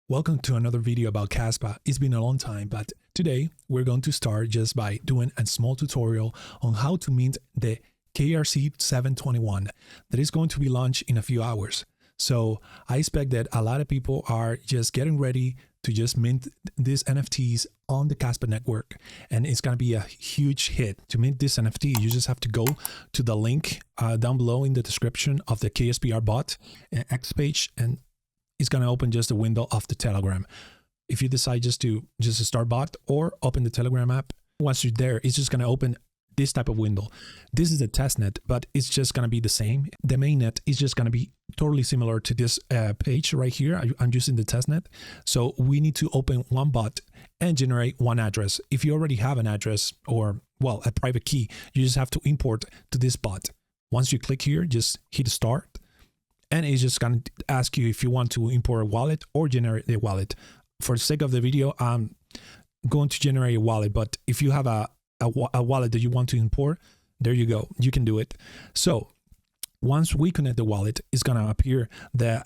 Welcome to another video about Kaspa. It's been a long time, but today we're going to start just by doing a small tutorial on how to mint the KRC 721 that is going to be launched in a few hours. So I expect that a lot of people are just getting ready to just mint these NFTs on the Kaspa network, and it's going to be a huge hit. To mint this NFT, you just have to go to the link down below in the description of the KSPR Bot X page, and it's going to open just a window of the Telegram. If you decide just to start bot or open the Telegram app, once you're there, it's just going to open this type of window. This is a test net, but it's just going to be the same. The main net is just going to be totally similar to this page right here. I'm using the test net. So we need to open one bot and generate one address. If you already have an address or, well, a private key, you just have to import to this bot. Once you click here, just hit start. And it's just going to ask you if you want to import a wallet or generate a wallet. For the sake of the video, I'm going to generate a wallet. But if you have a wallet that you want to import, there you go. You can do it. So once we connect the wallet, it's going to appear the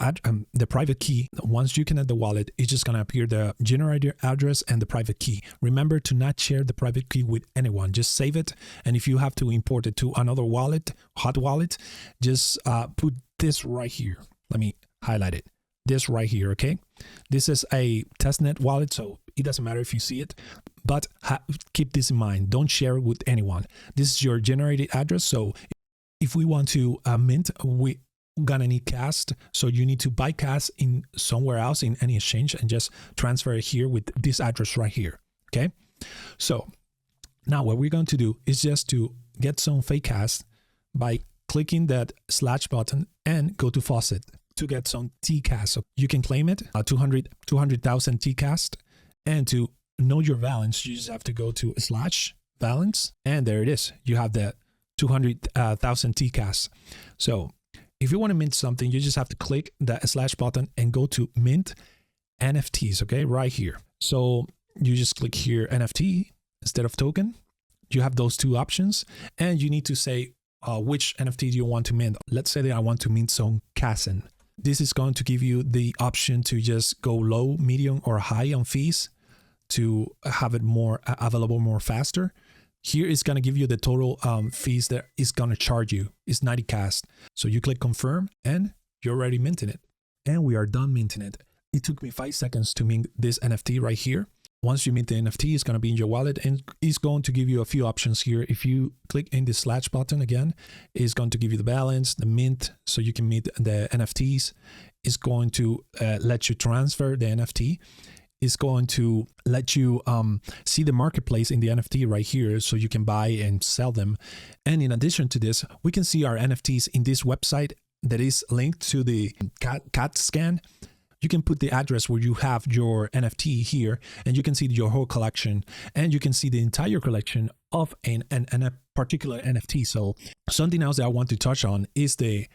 private key. Once you connect the wallet, it's just going to appear the generator address and the private key. Remember to not share the private key with anyone. Just save it. And if you have to import it to another wallet, hot wallet, just put this right here. Let me highlight it. This right here, okay? This is a testnet wallet, so it doesn't matter if you see it, but keep this in mind. Don't share it with anyone. This is your generated address, so if we want to mint, we gonna need cast, so you need to buy cast in somewhere else in any exchange and just transfer it here with this address right here, okay? So now what we're going to do is just to get some fake cast by clicking that / button and go to faucet to get some Tcast. So you can claim it, 200,000 Tcast. And to know your balance, you just have to go to / balance, and there it is. You have the 200,000 Tcast. So if you want to mint something, you just have to click the / button and go to mint NFTs, okay, right here. So you just click here NFT instead of token. You have those two options, and you need to say which NFT do you want to mint. Let's say that I want to mint some Kassen. This is going to give you the option to just go low, medium, or high on fees to have it more available more faster. Here is going to give you the total fees that is going to charge you. It's 90 cast. So you click confirm and you're already minting it. And we are done minting it. It took me 5 seconds to mint this NFT right here. Once you mint the NFT, it's going to be in your wallet, and it's going to give you a few options here. If you click in the / button again, it's going to give you the balance, the mint, so you can mint the NFTs. It's going to let you transfer the NFT. It's going to let you see the marketplace in the NFT right here, so you can buy and sell them. And in addition to this, we can see our NFTs in this website that is linked to the CAT scan. You can put the address where you have your NFT here, and you can see your whole collection, and you can see the entire collection of a particular NFT. So something else that I want to touch on is the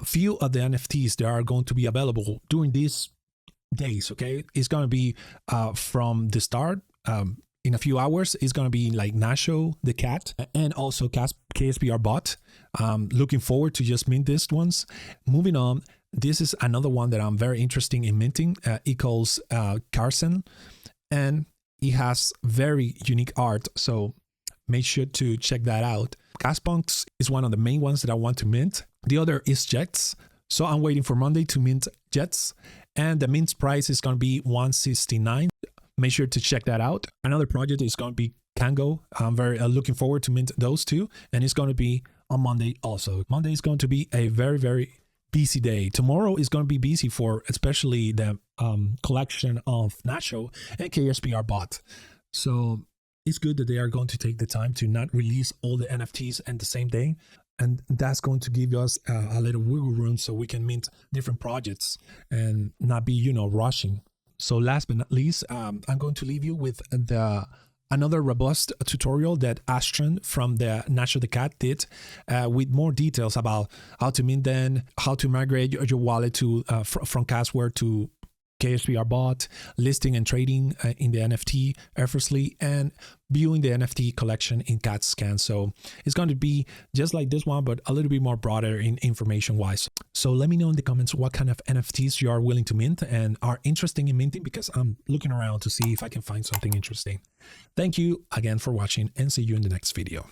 few of the NFTs that are going to be available during these days, okay? It's going to be from the start. In a few hours, it's going to be like Nasho, the cat, and also KSPR Bot. Looking forward to just mint these ones. Moving on. This is another one that I'm very interested in minting. It calls Carson, and it has very unique art. So make sure to check that out. Caspunks is one of the main ones that I want to mint. The other is Jets. So I'm waiting for Monday to mint Jets, and the mint price is going to be 169. Make sure to check that out. Another project is going to be Kango. I'm very looking forward to mint those two, and it's going to be on Monday also. Monday is going to be a very, very busy day. Tomorrow is going to be busy for especially the collection of Nacho and KSPR Bot. So it's good that they are going to take the time to not release all the NFTs at the same day. And that's going to give us a little wiggle room so we can mint different projects and not be, rushing. So last but not least, I'm going to leave you with another robust tutorial that Astron from the Nacho the Cat did with more details about how to mint them, how to migrate your wallet to from Casware to KSPR Bot, listing and trading in the NFT effortlessly, and viewing the NFT collection in CAT scan. So it's going to be just like this one, but a little bit more broader in information wise. So let me know in the comments what kind of NFTs you are willing to mint and are interested in minting, because I'm looking around to see if I can find something interesting. Thank you again for watching, and see you in the next video.